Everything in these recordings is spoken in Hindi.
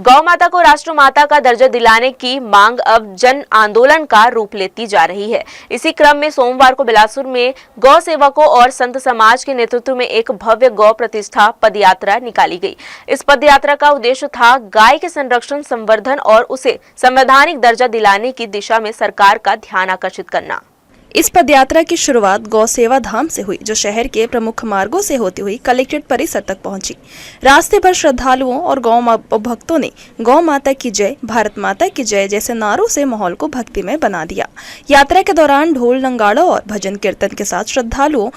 गौ माता को राष्ट्र माता का दर्जा दिलाने की मांग अब जन आंदोलन का रूप लेती जा रही है। इसी क्रम में सोमवार को बिलासपुर में गौ सेवकों और संत समाज के नेतृत्व में एक भव्य गौ प्रतिष्ठा पदयात्रा निकाली गई। इस पदयात्रा का उद्देश्य था गाय के संरक्षण, संवर्धन और उसे संवैधानिक दर्जा दिलाने की दिशा में सरकार का ध्यान आकर्षित करना। इस पदयात्रा की शुरुआत गौ सेवा धाम से हुई, जो शहर के प्रमुख मार्गों से होती हुई कलेक्ट्रेट परिसर तक पहुंची। रास्ते भर श्रद्धालुओं और गौ भक्तों ने गौ माता की जय, भारत माता की जय जैसे नारों से माहौल को भक्तिमय बना दिया। यात्रा के दौरान ढोल, नगाड़ों और भजन कीर्तन के साथ श्रद्धालुओं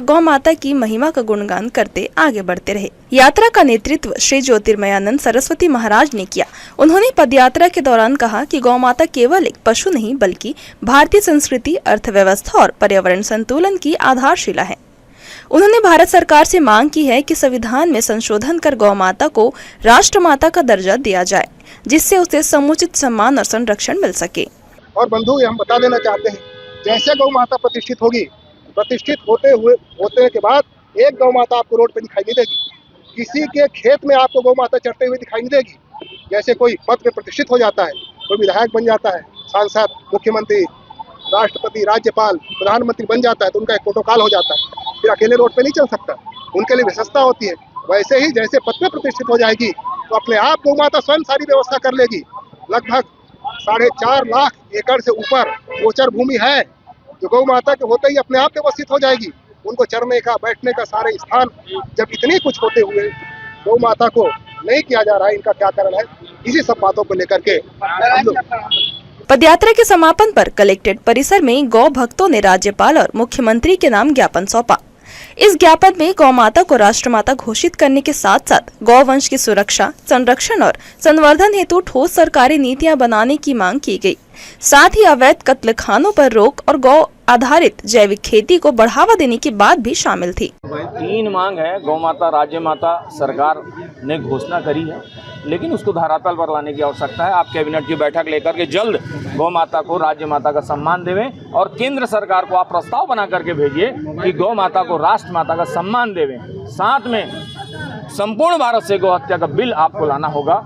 गौ माता की महिमा का गुणगान करते आगे बढ़ते रहे। यात्रा का नेतृत्व श्री ज्योतिर्मयानंद सरस्वती महाराज ने किया। उन्होंने पदयात्रा के दौरान कहा कि गौ माता केवल एक पशु नहीं, बल्कि भारतीय संस्कृति, अर्थव्यवस्था और पर्यावरण संतुलन की आधारशिला है। उन्होंने भारत सरकार से मांग की है कि संविधान में संशोधन कर गौ माता को राष्ट्र माता का दर्जा दिया जाए, जिससे उसे समुचित सम्मान और संरक्षण मिल सके। और बंधु, हम बता देना चाहते हैं, जैसे गौ माता प्रतिष्ठित होगी, प्रतिष्ठित होते के बाद एक गौ माता आपको रोड पे दिखाई नहीं देगी, किसी के खेत में आपको गौ माता चढ़ते हुए दिखाई नहीं देगी। जैसे कोई पद पे प्रतिष्ठित हो जाता है, कोई विधायक बन जाता है, सांसद, मुख्यमंत्री, राष्ट्रपति, राज्यपाल, प्रधानमंत्री बन जाता है, तो उनका एक प्रोटोकॉल हो जाता है, फिर अकेले रोड पे नहीं चल सकता, उनके लिए विशेषता होती है। वैसे ही जैसे पद पे प्रतिष्ठित हो जाएगी तो अपने आप गौ माता स्वयं सारी व्यवस्था कर लेगी। लगभग 4.5 लाख एकड़ से ऊपर गोचर भूमि है, जो गौ माता के होते ही अपने आप व्यवस्थित हो जाएगी। उनको चरने का, बैठने का सारे स्थान, जब इतनी कुछ होते हुए गौ माता को नहीं किया जा रहा है, इनका क्या कारण है? इसी सब बातों को लेकर के पदयात्रा के समापन पर कलेक्ट्रेट परिसर में गौ भक्तों ने राज्यपाल और मुख्यमंत्री के नाम ज्ञापन सौंपा। इस ज्ञापन में गौ माता को राष्ट्रमाता घोषित करने के साथ साथ गौ वंश की सुरक्षा, संरक्षण और संवर्धन हेतु ठोस सरकारी नीतियां बनाने की मांग की गई। साथ ही अवैध कत्लखानों पर रोक और गौ आधारित जैविक खेती को बढ़ावा देने की बात भी शामिल थी। 3 मांग है। गौ माता, राज्य माता सरकार ने घोषणा करी है, लेकिन उसको धरातल पर लाने की आवश्यकता है। आप कैबिनेट की बैठक लेकर के जल्द गौ माता को राज्य माता का सम्मान देवें और केंद्र सरकार को आप प्रस्ताव बना करके भेजिए कि गौ माता को राष्ट्र माता का सम्मान देवें। साथ में संपूर्ण भारत से गौ हत्या का बिल आपको लाना होगा।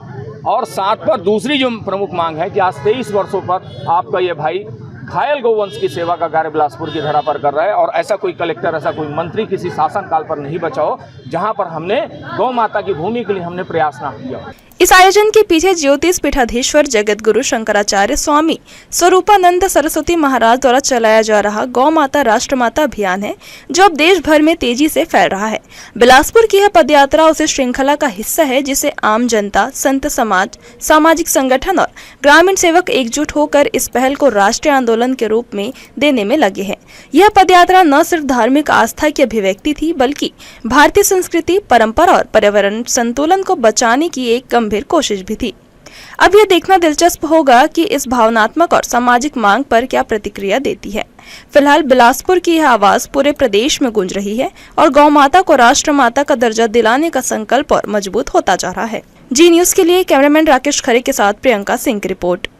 और साथ पर दूसरी जो प्रमुख मांग है कि आज 23 वर्षों पर आपका ये भाई घायल गौवंश की सेवा का कार्य बिलासपुर की धरा पर कर रहा है, और ऐसा कोई कलेक्टर, ऐसा कोई मंत्री किसी शासन काल पर नहीं बचा हो जहां पर हमने गौ माता की भूमि के लिए हमने प्रयास ना किया। इस आयोजन के पीछे ज्योतिष पीठाधीश्वर जगत गुरु शंकराचार्य स्वामी स्वरूपानंद सरस्वती महाराज द्वारा चलाया जा रहा गौ माता राष्ट्र माता अभियान है, जो अब देश भर में तेजी से फैल रहा है। बिलासपुर की यह पदयात्रा उस श्रृंखला का हिस्सा है जिसे आम जनता, संत समाज, सामाजिक संगठन और ग्रामीण सेवक एकजुट होकर इस पहल को राष्ट्रीय आंदोलन के रूप में देने में लगे हैं। यह पदयात्रा न सिर्फ धार्मिक आस्था की अभिव्यक्ति थी, बल्कि भारतीय संस्कृति, परंपरा और पर्यावरण संतुलन को बचाने की एक गंभीर कोशिश भी थी। अब यह देखना दिलचस्प होगा कि इस भावनात्मक और सामाजिक मांग पर क्या प्रतिक्रिया देती है। फिलहाल बिलासपुर की यह आवाज पूरे प्रदेश में गूंज रही है और गौ माता को राष्ट्र माता का दर्जा दिलाने का संकल्प और मजबूत होता जा रहा है। जी न्यूज़ के लिए कैमरामैन राकेश खरे के साथ प्रियंका सिंह की रिपोर्ट।